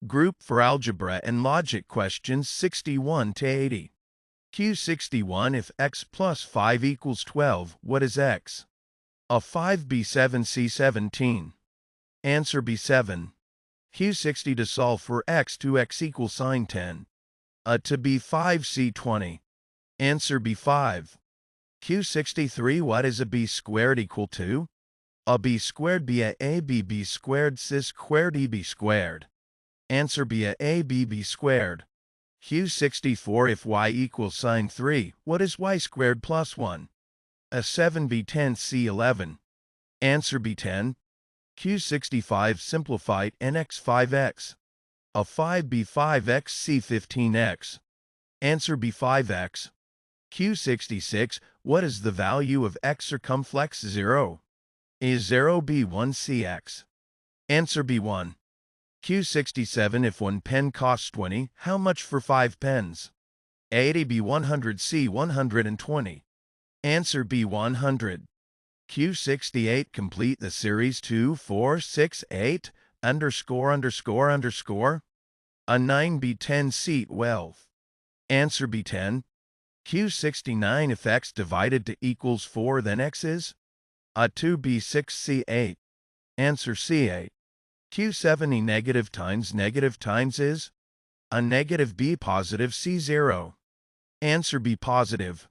Group for algebra and logic questions 61 to 80. Q61 If x plus 5 equals 12, what is x? A 5b7 c17. Answer b7. Q60 To solve for x to x equals sine 10. A to b5 c20. Answer b5. Q63 What is a b squared equal to? A b squared b a b squared c squared eb squared. Answer b a b squared. Q64 If y equals sine 3, what is y squared plus 1? A 7b10 c11. Answer b10. Q65 Simplified nx5x. A 5b5x c15x. Answer b5x. Q66 What is the value of x circumflex 0? Is 0 b1 cx. Answer b1. Q67 If 1 pen costs 20, how much for 5 pens? 80 b100 c120. Answer b100. Q68 Complete the series 2, 4, 6, 8, underscore, underscore, underscore. A 9b10 c12. Answer b10. Q69 If x divided to equals 4, then x is? A 2b6 c8. Answer c8. Q70 Negative times is? A negative b positive c0. Answer b positive.